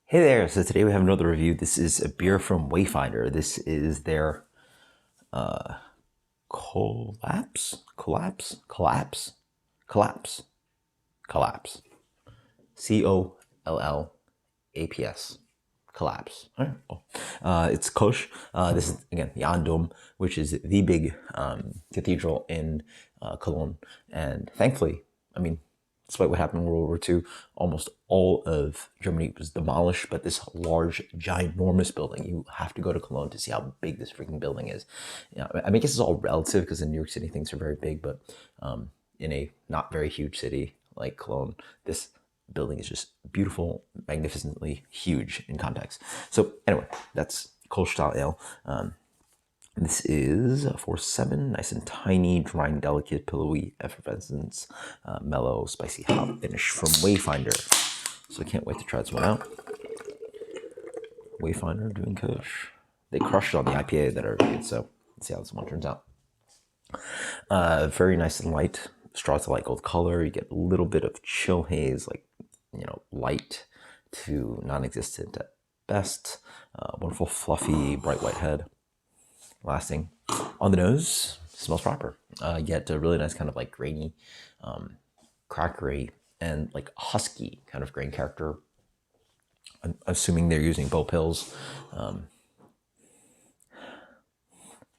Hey there, so today we have another review. This is a beer from Wayfinder. This is their Kollaps? Kollaps? Kollaps? Kollaps. Kollaps. Kollaps. Kollaps. All right. Well, it's Kölsch. This is, again, the Dom, which is the big cathedral in Cologne. And thankfully, despite what happened in World War II, almost all of Germany was demolished, but this large, ginormous building, you have to go to Cologne to see how big this freaking building is. I guess it's all relative because in New York City, things are very big, but in a not very huge city like Cologne, this building is just beautiful, magnificently huge in context. So anyway, that's Kölsch style ale. This is 4.7, nice and tiny, dry and delicate, pillowy effervescence, mellow, spicy hop finish from Wayfinder. So I can't wait to try this one out. Wayfinder doing Kölsch. They crushed it on the IPA that I reviewed, so let's see how this one turns out. Very nice and light. Straw to light gold color. You get a little bit of chill haze, like, light to non-existent at best. Wonderful, fluffy, bright white head. Lasting on the nose, smells proper. Get a really nice kind of like grainy, crackery, and like husky kind of grain character. I'm assuming they're using Bo pills.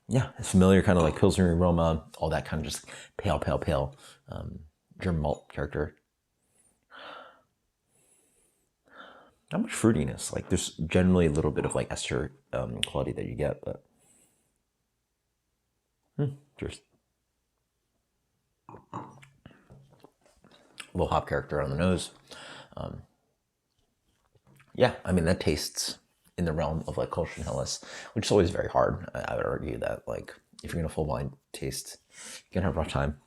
Yeah, it's familiar kind of like Pilsner aroma, all that kind of just pale German malt character. Not much fruitiness. Like there's generally a little bit of like ester quality that you get, but cheers. A little hop character on the nose. Yeah, that tastes in the realm of like Kölsch and Helles, which is always very hard. I would argue that like if you're gonna full wine taste, you're gonna have a rough time.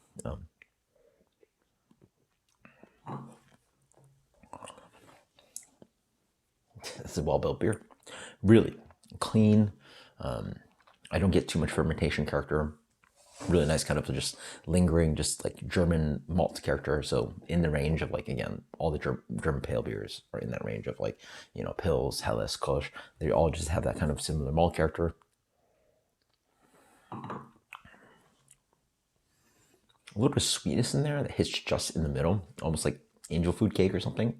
This is a well-built beer. Really clean. I don't get too much fermentation character. Really nice kind of just lingering, just like German malt character. So in the range of like, again, all the German pale beers are in that range of like, Pils, Helles, Kölsch. They all just have that kind of similar malt character. A little bit of sweetness in there that hits just in the middle, almost like angel food cake or something.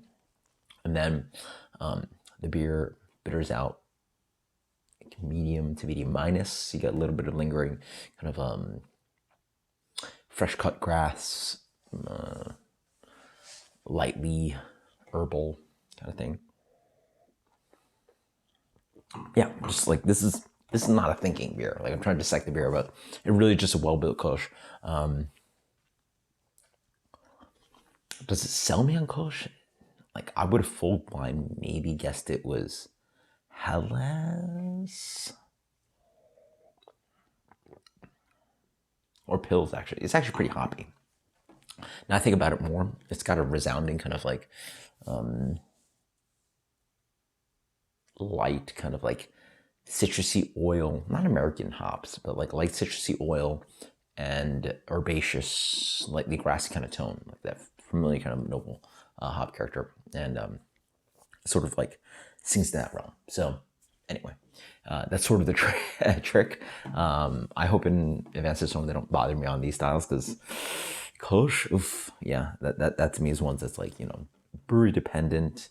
And then the beer bitters out medium to medium minus. You get a little bit of lingering kind of fresh cut grass, lightly herbal kind of thing. Yeah, just like this is not a thinking beer. Like I'm trying to dissect the beer, but it really just a well-built Kölsch. Does it sell me on Kölsch? Like I would have full blind maybe guessed it was Helles or Pils. Actually, it's actually pretty hoppy. Now I think about it more, it's got a resounding kind of like light kind of like citrusy oil, not American hops, but like light citrusy oil and herbaceous, lightly grassy kind of tone, like that familiar kind of noble hop character, and sort of like sings to that realm. So anyway, that's sort of the trick. I hope in advance this one they don't bother me on these styles, because Kölsch, oof, yeah, that to me is ones that's like, brewery dependent,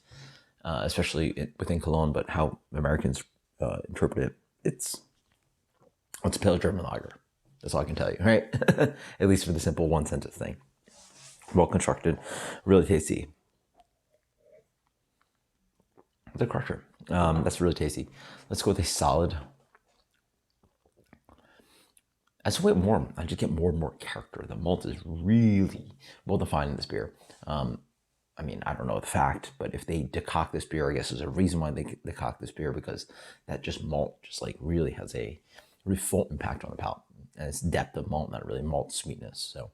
especially within Cologne, but how Americans interpret it, it's a pale German lager. That's all I can tell you, right? At least for the simple one sentence thing. Well constructed, really tasty. The crusher. That's really tasty. Let's go with a solid. As I wait more, I just get more and more character. The malt is really well defined in this beer. I don't know the fact, but if they decoct this beer, I guess there's a reason why they decoct this beer, because that just malt just like really has a really full impact on the palate. And it's depth of malt, not really malt sweetness. So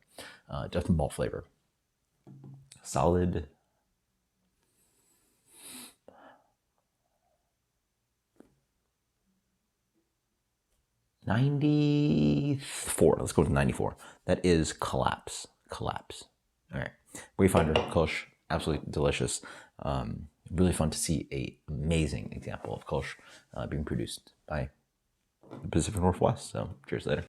depth of malt flavor. Solid. $94. Let's go with 94. That is Kollaps. All right. Wayfinder, Kölsch, absolutely delicious. really fun to see a amazing example of Kölsch being produced by the Pacific Northwest. So cheers later.